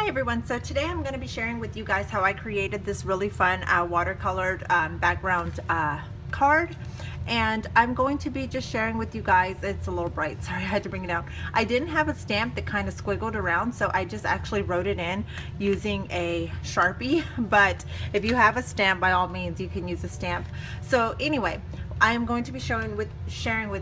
Everyone, so today I'm going to be sharing with you guys how I created this really fun watercolored background card, and I'm going to be just sharing with you guys. It's a little bright, sorry, I had to bring it out. I didn't have a stamp that kind of squiggled around, so I just actually wrote it in using a Sharpie, but if you have a stamp, by all means you can use a stamp. So anyway, I am going to be sharing with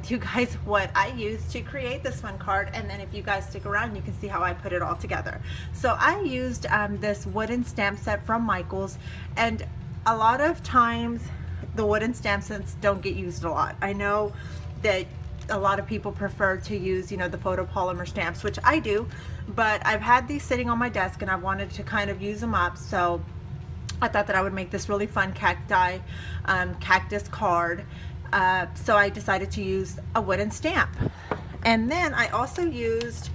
you guys what I used to create this fun card, and then if you guys stick around you can see how I put it all together. So I used this wooden stamp set from Michaels, and a lot of times the wooden stamp sets don't get used a lot. I know that a lot of people prefer to use, you know, the photopolymer stamps, which I do, but I've had these sitting on my desk and I wanted to kind of use them up, so I thought that I would make this really fun cactus card. So I decided to use a wooden stamp. And then I also used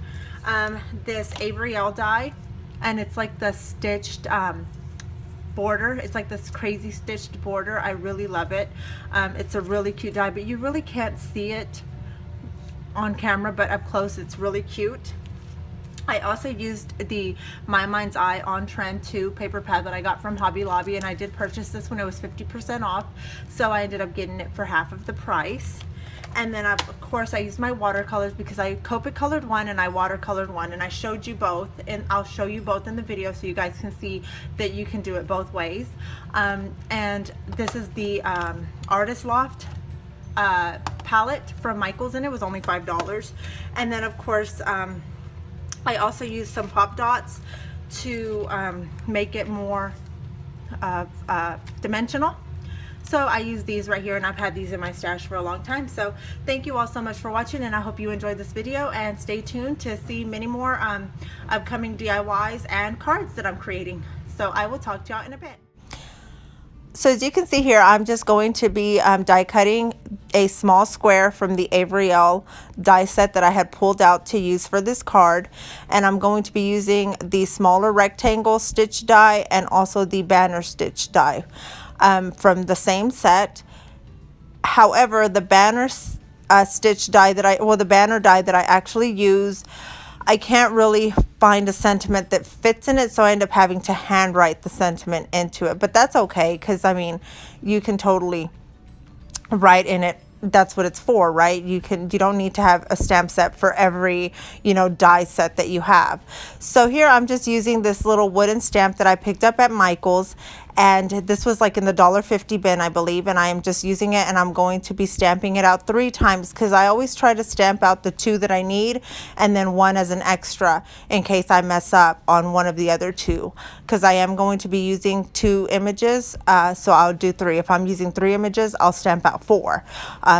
this Avery L die, and it's like the stitched border. It's like this crazy stitched border. I really love it. It's a really cute die, but you really can't see it on camera, but up close it's really cute. I also used the My Mind's Eye On Trend 2 paper pad that I got from Hobby Lobby, and I did purchase this when it was 50% off, so I ended up getting it for half of the price. And then of course I used my watercolors because I Copic colored one and I watercolored one, and I showed you both, and I'll show you both in the video so you guys can see that you can do it both ways. And this is the Artist Loft palette from Michaels, and it was only $5. And then of course I also used some pop dots to make it more dimensional. So I use these right here, and I've had these in my stash for a long time. So thank you all so much for watching, and I hope you enjoyed this video, and stay tuned to see many more upcoming DIYs and cards that I'm creating. So I will talk to y'all in a bit. So as you can see here, I'm just going to be die cutting a small square from the Avery L die set that I had pulled out to use for this card, and I'm going to be using the smaller rectangle stitch die and also the banner stitch die from the same set. However, the banner stitch die the banner die that I actually use, I can't really find a sentiment that fits in it, so I end up having to handwrite the sentiment into it. But that's okay, because I mean, you can totally write in it. That's what it's for, right? You don't need to have a stamp set for every, you know, die set that you have. So here I'm just using this little wooden stamp that I picked up at Michaels, and this was like in the $1.50 bin, I believe, and I am just using it, and I'm going to be stamping it out 3 times because I always try to stamp out the 2 that I need and then 1 as an extra in case I mess up on one of the other 2, because I am going to be using 2 images, so I'll do 3. If I'm using 3 images, I'll stamp out 4,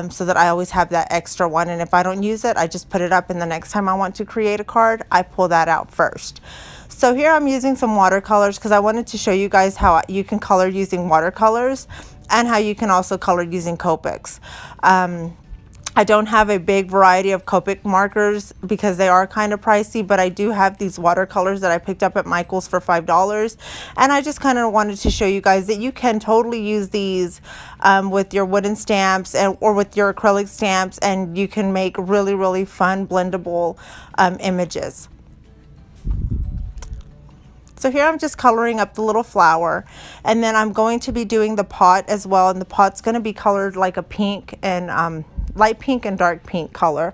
so that I always have that extra one, and if I don't use it, I just put it up, and the next time I want to create a card, I pull that out first. So here I'm using some watercolors because I wanted to show you guys how you can color using watercolors and how you can also color using Copics. I don't have a big variety of Copic markers because they are kind of pricey, but I do have these watercolors that I picked up at Michaels for $5, and I just kind of wanted to show you guys that you can totally use these with your wooden stamps or with your acrylic stamps, and you can make really, really fun blendable images. So here I'm just coloring up the little flower, and then I'm going to be doing the pot as well, and the pot's going to be colored like a pink and light pink and dark pink color,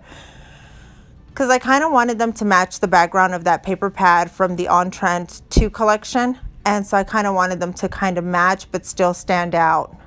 because I kind of wanted them to match the background of that paper pad from the On Trend 2 collection, and so I kind of wanted them to kind of match but still stand out.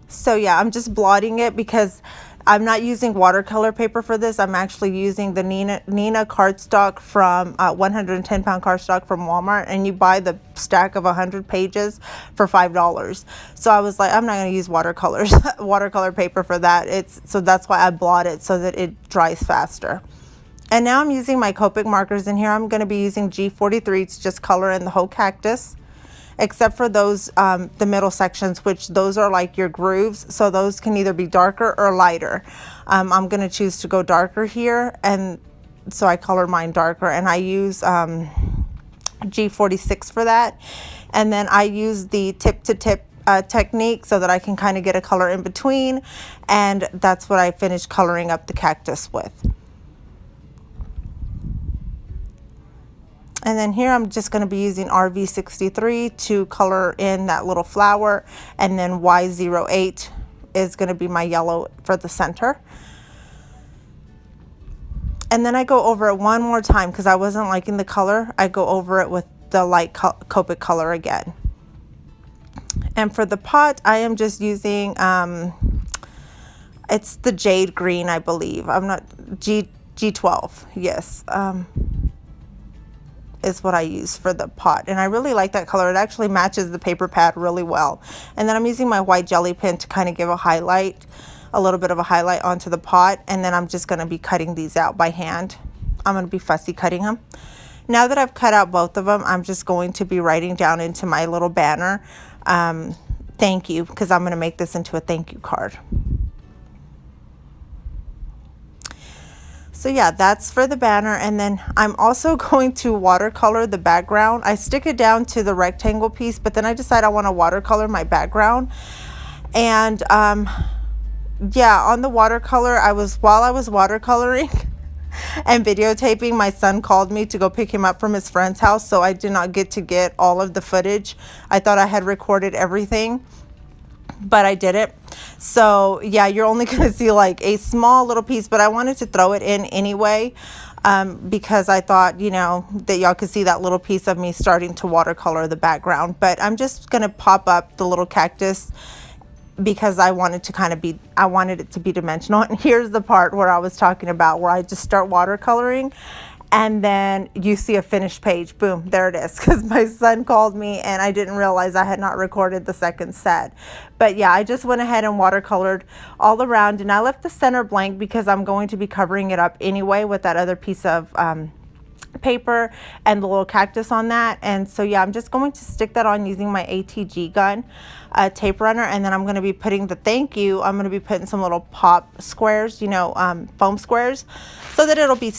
So yeah, I'm just blotting it because I'm not using watercolor paper for this. I'm actually using the Nina cardstock from 110-pound cardstock from Walmart, and you buy the stack of 100 pages for $5. So I was like, I'm not going to use watercolor paper for that. So that's why I blot it so that it dries faster. And now I'm using my Copic markers in here. I'm going to be using G43 to just color in the whole cactus, except for those the middle sections, which those are like your grooves, so those can either be darker or lighter. I'm going to choose to go darker here, and so I color mine darker, and I use G46 for that. And then I use the tip to tip technique so that I can kind of get a color in between, and that's what I finished coloring up the cactus with. And then here I'm just going to be using RV63 to color in that little flower, and then Y08 is going to be my yellow for the center. And then I go over it one more time because I wasn't liking the color. I go over it with the light Copic color again. And for the pot, I am just using, it's the jade green, I believe. I'm not, G12, yes. Is what I use for the pot, and I really like that color. It actually matches the paper pad really well. And then I'm using my white jelly pen to kind of give a little bit of a highlight onto the pot, and then I'm just going to be cutting these out by hand. I'm going to be fussy cutting them. Now that I've cut out both of them, I'm just going to be writing down into my little banner, thank you, because I'm going to make this into a thank you card. So yeah, that's for the banner. And then I'm also going to watercolor the background. I stick it down to the rectangle piece, but then I decide I want to watercolor my background. And yeah, on the watercolor, while I was watercoloring and videotaping, my son called me to go pick him up from his friend's house, so I did not get all of the footage. I thought I had recorded everything, but I didn't. So yeah, you're only going to see like a small little piece, but I wanted to throw it in anyway, because I thought, you know, that y'all could see that little piece of me starting to watercolor the background. But I'm just going to pop up the little cactus because I wanted it to be dimensional. And here's the part where I was talking about, where I just start watercoloring, and then you see a finished page. Boom, there it is, because my son called me and I didn't realize I had not recorded the second set. But yeah, I just went ahead and watercolored all around, and I left the center blank because I'm going to be covering it up anyway with that other piece of paper and the little cactus on that. And so yeah, I'm just going to stick that on using my ATG gun tape runner, and then I'm going to be putting the thank you, I'm going to be putting some little pop squares, you know, foam squares, so that it'll be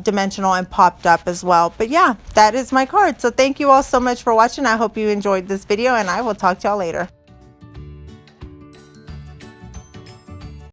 dimensional and popped up as well. But yeah, that is my card. So thank you all so much for watching. I hope you enjoyed this video, and I will talk to y'all later.